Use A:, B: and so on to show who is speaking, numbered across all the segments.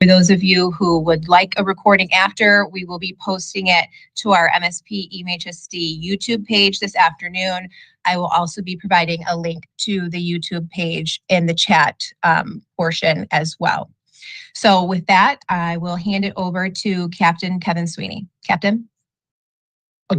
A: For those of you who would like a recording after, we will be posting it to our MSP EMHSD YouTube page this afternoon. I will also be providing a link to the YouTube page in the chat portion as well. So with that, I will hand it over to Captain Kevin Sweeney. Captain.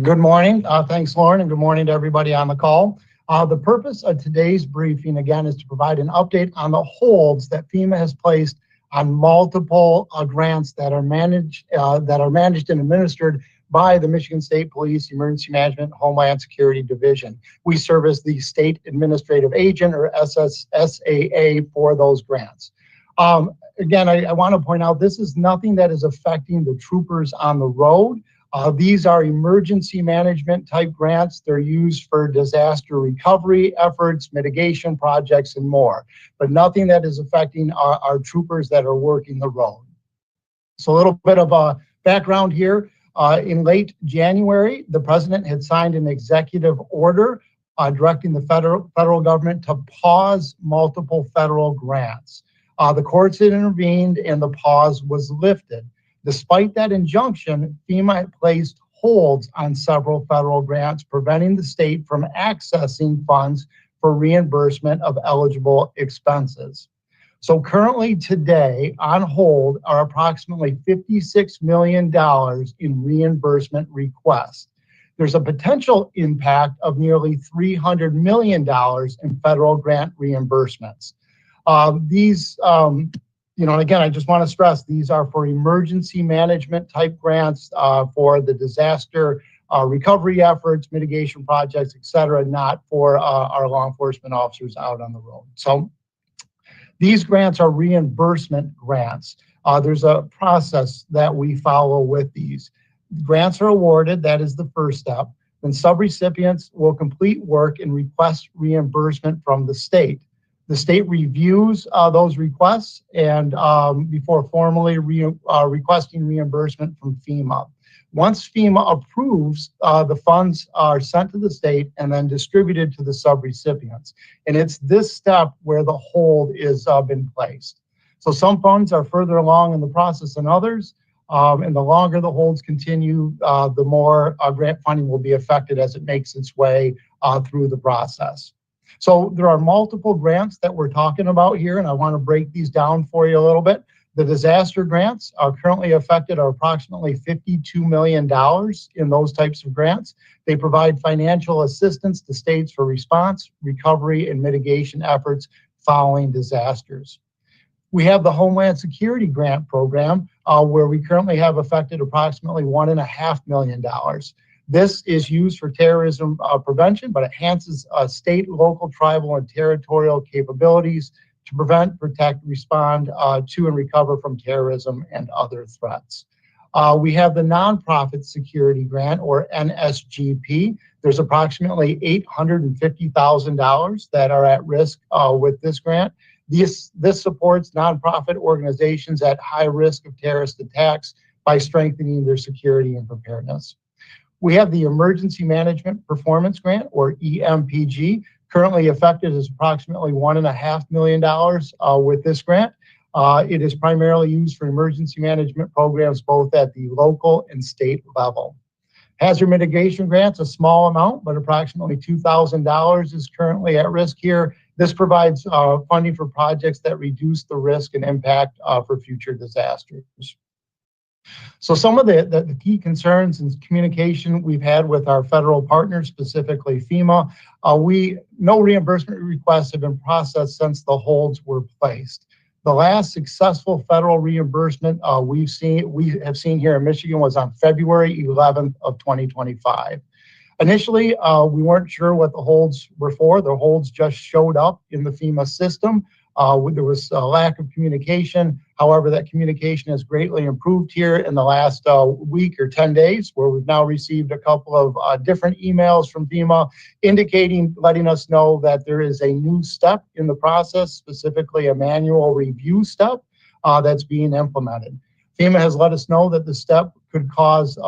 B: Good morning. Thanks, Lauren, and good morning to everybody on the call. The purpose of today's briefing, again, is to provide an update on the holds that FEMA has placed on multiple grants that are managed and administered by the Michigan State Police Emergency Management Homeland Security Division. We serve as the state administrative agent, or SAA, for those grants. Again, I want to point out this is nothing that is affecting the troopers on the road. These are emergency management type grants. They're used for disaster recovery efforts, mitigation projects, and more, but nothing that is affecting our troopers that are working the road. So a little bit of a background here. In late January, the president had signed an executive order directing the federal government to pause multiple federal grants. The courts had intervened and the pause was lifted. Despite that injunction, FEMA had placed holds on several federal grants, preventing the state from accessing funds for reimbursement of eligible expenses. So currently today on hold are approximately $56 million in reimbursement requests. There's a potential impact of nearly $300 million in federal grant reimbursements. Again, I just want to stress these are for emergency management type grants for the disaster recovery efforts, mitigation projects, et cetera, not for our law enforcement officers out on the road. So these grants are reimbursement grants. There's a process that we follow with these. Grants are awarded, that is the first step. Then subrecipients will complete work and request reimbursement from the state. The state reviews those requests and before formally requesting reimbursement from FEMA. Once FEMA approves, the funds are sent to the state and then distributed to the subrecipients. And it's this step where the hold is been placed. So some funds are further along in the process than others. And the longer the holds continue, the more grant funding will be affected as it makes its way through the process. So there are multiple grants that we're talking about here, and I want to break these down for you a little bit. The disaster grants are currently affected are approximately $52 million in those types of grants. They provide financial assistance to states for response, recovery, and mitigation efforts following disasters. We have the Homeland Security Grant Program, where we currently have affected approximately $1.5 million. This is used for terrorism prevention, but enhances state, local, tribal, and territorial capabilities to prevent, protect, respond to, and recover from terrorism and other threats. We have the Nonprofit Security Grant, or NSGP. There's approximately $850,000 that are at risk with this grant. This supports nonprofit organizations at high risk of terrorist attacks by strengthening their security and preparedness. We have the Emergency Management Performance Grant, or EMPG. Currently affected is approximately $1.5 million with this grant. It is primarily used for emergency management programs both at the local and state level. Hazard mitigation grants, a small amount, but approximately $2,000 is currently at risk here. This provides funding for projects that reduce the risk and impact for future disasters. So some of the key concerns and communication we've had with our federal partners, specifically FEMA, no reimbursement requests have been processed since the holds were placed. The last successful federal reimbursement we have seen here in Michigan was on February 11th of 2025. Initially, we weren't sure what the holds were for. The holds just showed up in the FEMA system. There was a lack of communication. However, that communication has greatly improved here in the last week or 10 days, where we've now received a couple of different emails from FEMA letting us know that there is a new step in the process, specifically a manual review step that's being implemented. FEMA has let us know that the step could cause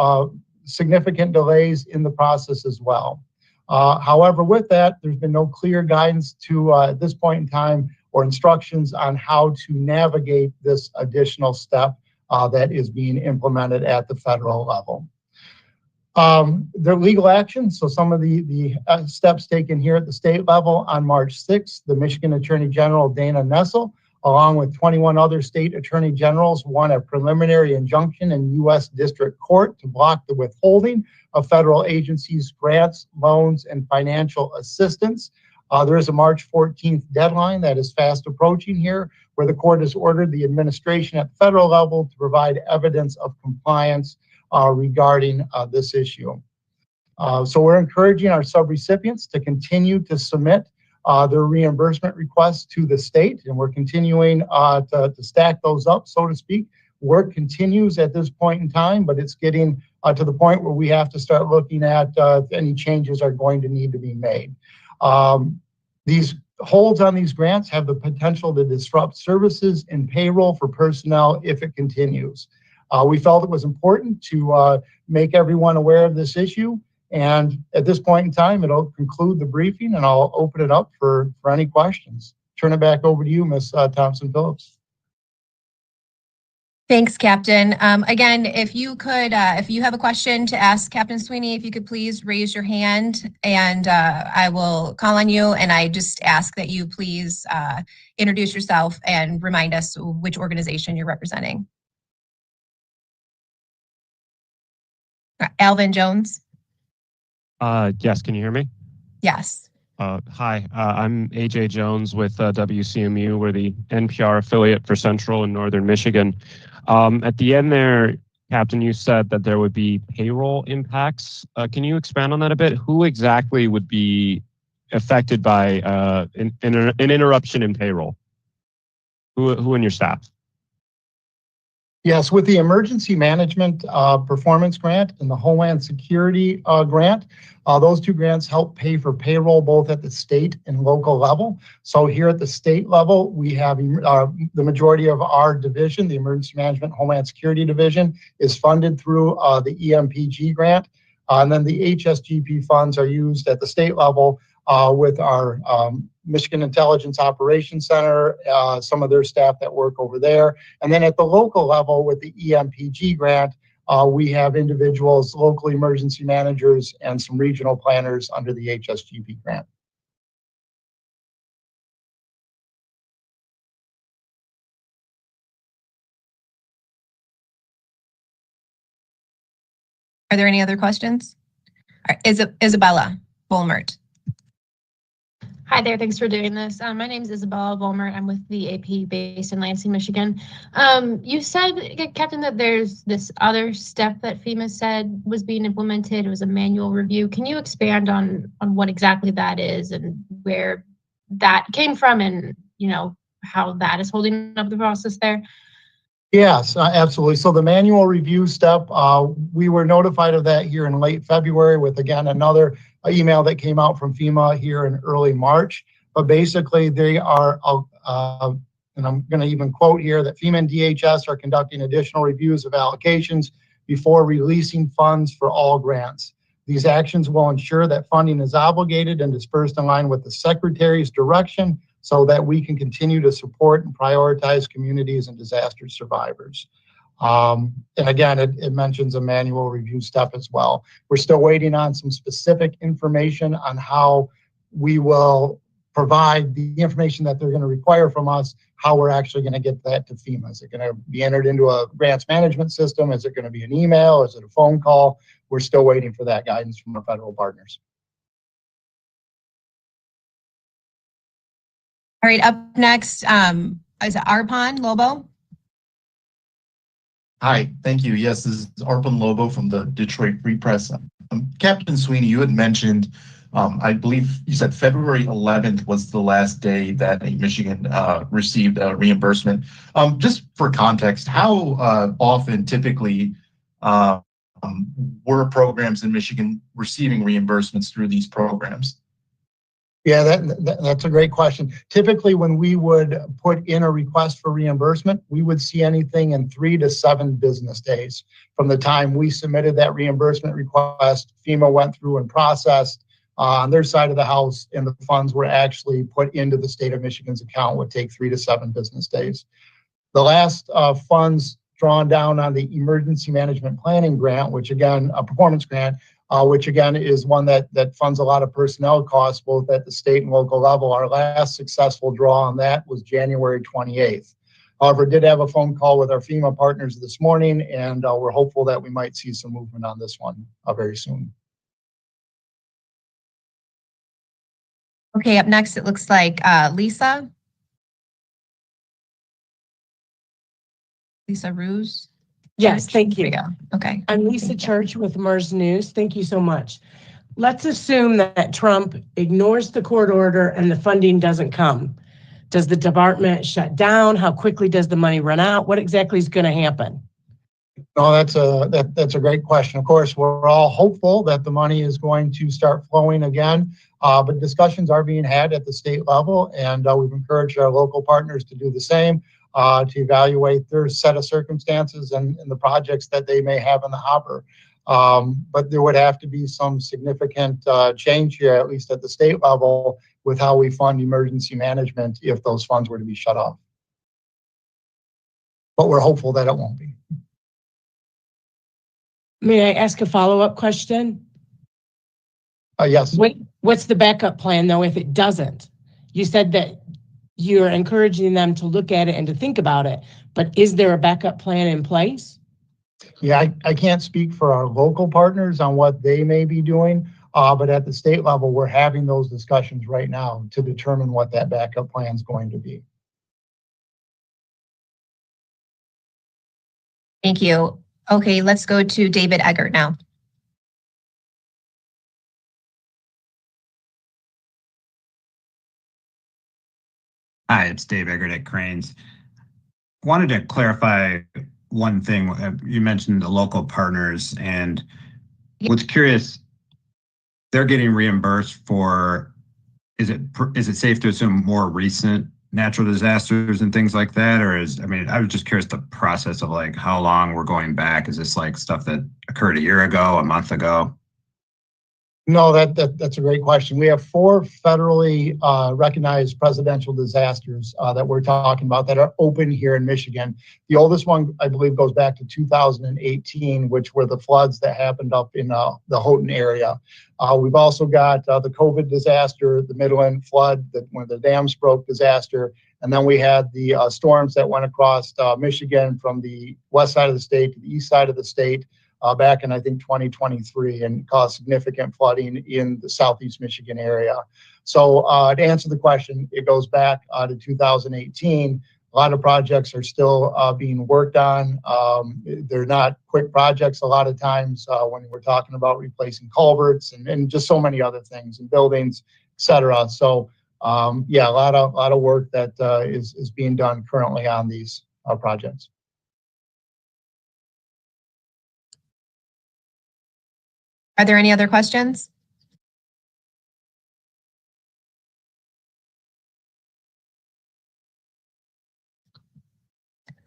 B: significant delays in the process as well. However, with that, there's been no clear guidance to, at this point in time, or instructions on how to navigate this additional step that is being implemented at the federal level. Their legal action, so some of the steps taken here at the state level on March 6th, the Michigan Attorney General Dana Nessel, along with 21 other state attorney generals, won a preliminary injunction in U.S. District Court to block the withholding of federal agencies' grants, loans, and financial assistance. There is a March 14th deadline that is fast approaching here, where the court has ordered the administration at the federal level to provide evidence of compliance regarding this issue. So we're encouraging our subrecipients to continue to submit their reimbursement requests to the state, and we're continuing to stack those up, so to speak. Work continues at this point in time, but it's getting to the point where we have to start looking at if any changes are going to need to be made. These holds on these grants have the potential to disrupt services and payroll for personnel if it continues. We felt it was important to make everyone aware of this issue. And at this point in time, it'll conclude the briefing, and I'll open it up for any questions. Turn it back over to you, Ms. Thompson-Phillips.
A: Thanks, Captain. Again, if you have a question to ask Captain Sweeney, if you could please raise your hand, and I will call on you. And I just ask that you please introduce yourself and remind us which organization you're representing. Alvin Jones.
C: Yes, can you hear me?
A: Yes.
C: Hi, I'm AJ Jones with WCMU. We're the NPR affiliate for Central and Northern Michigan. At the end there, Captain, you said that there would be payroll impacts. Can you expand on that a bit? Who exactly would be affected by an interruption in payroll? Who in your staff?
B: Yes, with the Emergency Management Performance Grant and the Homeland Security Grant, those two grants help pay for payroll both at the state and local level. So here at the state level, we have the majority of our division, the Emergency Management Homeland Security Division, is funded through the EMPG grant. And then the HSGP funds are used at the state level with our Michigan Intelligence Operations Center, some of their staff that work over there. And then at the local level with the EMPG grant, we have individuals, local emergency managers, and some regional planners under the HSGP grant.
A: Are there any other questions? Isabella Volmert.
D: Hi there, thanks for doing this. My name is Isabella Volmert. I'm with the AP based in Lansing, Michigan. You said, Captain, that there's this other step that FEMA said was being implemented. It was a manual review. Can you expand on what exactly that is and where that came from, and how that is holding up the process there?
B: Yes, absolutely. So the manual review step, we were notified of that here in late February with, again, another email that came out from FEMA here in early March. But basically, they are, and I'm going to even quote here, that FEMA and DHS are conducting additional reviews of allocations before releasing funds for all grants. These actions will ensure that funding is obligated and dispersed in line with the Secretary's direction, so that we can continue to support and prioritize communities and disaster survivors. And again, it mentions a manual review step as well. We're still waiting on some specific information on how we will provide the information that they're going to require from us, how we're actually going to get that to FEMA. Is it going to be entered into a grants management system? Is it going to be an email? Is it a phone call? We're still waiting for that guidance from our federal partners.
A: All right, up next, is it Arpan Lobo?
E: Hi, thank you. Yes, this is Arpan Lobo from the Detroit Free Press. Captain Sweeney, you had mentioned, I believe you said February 11th was the last day that Michigan received a reimbursement. Just for context, how often typically were programs in Michigan receiving reimbursements through these programs?
B: Yeah, that's a great question. Typically, when we would put in a request for reimbursement, we would see anything in 3 to 7 business days from the time we submitted that reimbursement request. FEMA went through and processed, on their side of the house, and the funds were actually put into the state of Michigan's account, would take 3 to 7 business days. The last funds drawn down on the emergency management planning grant, which again, a performance grant, which again is one that funds a lot of personnel costs, both at the state and local level. Our last successful draw on that was January 28th. However, did have a phone call with our FEMA partners this morning, and we're hopeful that we might see some movement on this one very soon.
A: Okay, up next, it looks like Lisa. Lisa Ruse.
F: Yes,
A: Church?
F: thank
A: There
F: you.
A: we go. Okay.
F: I'm Lisa
A: Thank you.
F: Church with MERS News. Thank you so much. Let's assume that Trump ignores the court order and the funding doesn't come. Does the department shut down? How quickly does the money run out? What exactly is going to happen?
B: No, that's a great question. Of course, we're all hopeful that the money is going to start flowing again, but discussions are being had at the state level, and we've encouraged our local partners to do the same, to evaluate their set of circumstances and the projects that they may have in the hopper. But there would have to be some significant change here, at least at the state level, with how we fund emergency management if those funds were to be shut off. But we're hopeful that it won't be.
F: May I ask a follow-up question?
B: Yes.
F: What's the backup plan, though, if it doesn't? You said that you're encouraging them to look at it and to think about it, but is there a backup plan in place?
B: Yeah, I can't speak for our local partners on what they may be doing, but at the state level, we're having those discussions right now to determine what that backup plan is going to be.
A: Thank you. Okay, let's go to David Eggert now.
G: Hi, it's Dave Eggert at Cranes. Wanted to clarify one thing. You mentioned the local partners, and was curious, they're getting reimbursed for, is it safe to assume more recent natural disasters and things like that? Or I was just curious the process of like how long we're going back. Is this like stuff that occurred a year ago, a month ago?
B: No, that's a great question. We have 4 federally recognized presidential disasters that we're talking about that are open here in Michigan. The oldest one, I believe, goes back to 2018, which were the floods that happened up in the Houghton area. We've also got the COVID disaster, the Midland flood, when the dams broke disaster, and then we had the storms that went across Michigan from the west side of the state to the east side of the state. Back in, I think, 2023, and caused significant flooding in the southeast Michigan area. So to answer the question, it goes back to 2018. A lot of projects are still being worked on. They're not quick projects a lot of times when we're talking about replacing culverts and just so many other things and buildings, et cetera. So yeah, a lot of work that is being done currently on these projects.
A: Are there any other questions?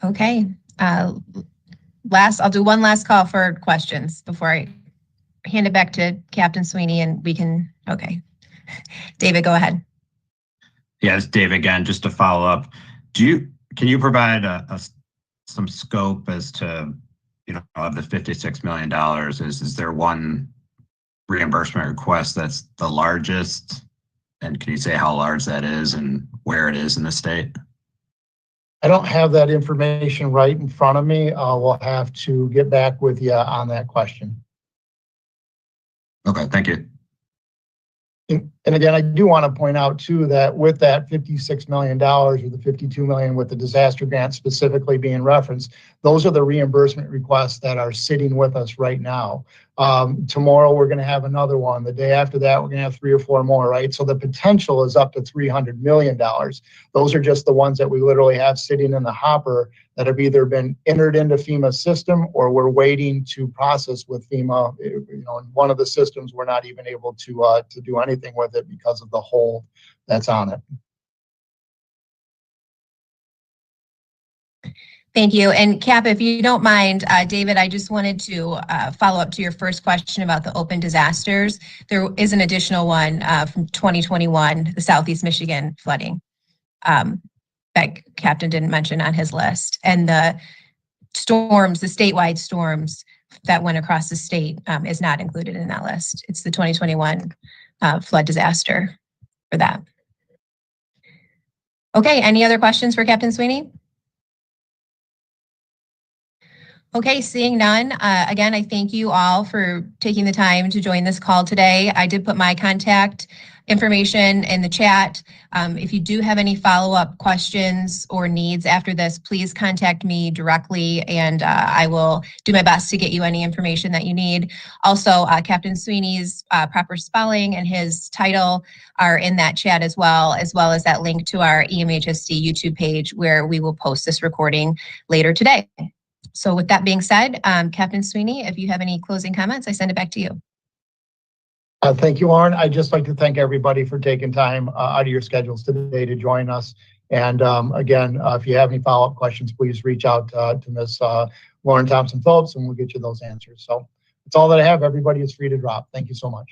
A: Okay. I'll do one last call for questions before I hand it back to Captain Sweeney, and we can, okay. David, go ahead.
G: Yeah, it's Dave again, just to follow up. Can you provide some scope as to, of the $56 million, is there one reimbursement request that's the largest? And can you say how large that is and where it is in the state?
B: I don't have that information right in front of me. We'll have to get back with you on that question.
G: Okay, thank you.
B: And again, I do want to point out too that with that $56 million or the $52 million with the disaster grant specifically being referenced, those are the reimbursement requests that are sitting with us right now. Tomorrow we're going to have another one. The day after that, we're going to have 3 or 4 more, right? So the potential is up to $300 million. Those are just the ones that we literally have sitting in the hopper that have either been entered into FEMA's system or we're waiting to process with FEMA. In one of the systems, we're not even able to do anything with it because of the hold that's on it.
A: Thank you. And Cap, if you don't mind, David, I just wanted to follow up to your first question about the open disasters. There is an additional one from 2021, the Southeast Michigan flooding that Captain didn't mention on his list. And the storms, the statewide storms that went across the state is not included in that list. It's the 2021 flood disaster for that. Okay, any other questions for Captain Sweeney? Okay, seeing none, again, I thank you all for taking the time to join this call today. I did put my contact information in the chat. If you do have any follow-up questions or needs after this, please contact me directly and I will do my best to get you any information that you need. Also, Captain Sweeney's proper spelling and his title are in that chat as well as that link to our EMHSD YouTube page where we will post this recording later today. So with that being said, Captain Sweeney, if you have any closing comments, I send it back to you.
B: Thank you, Lauren. I'd just like to thank everybody for taking time out of your schedules today to join us. And again, if you have any follow-up questions, please reach out to Ms. Lauren Thompson-Phillips and we'll get you those answers. So that's all that I have. Everybody is free to drop. Thank you so much.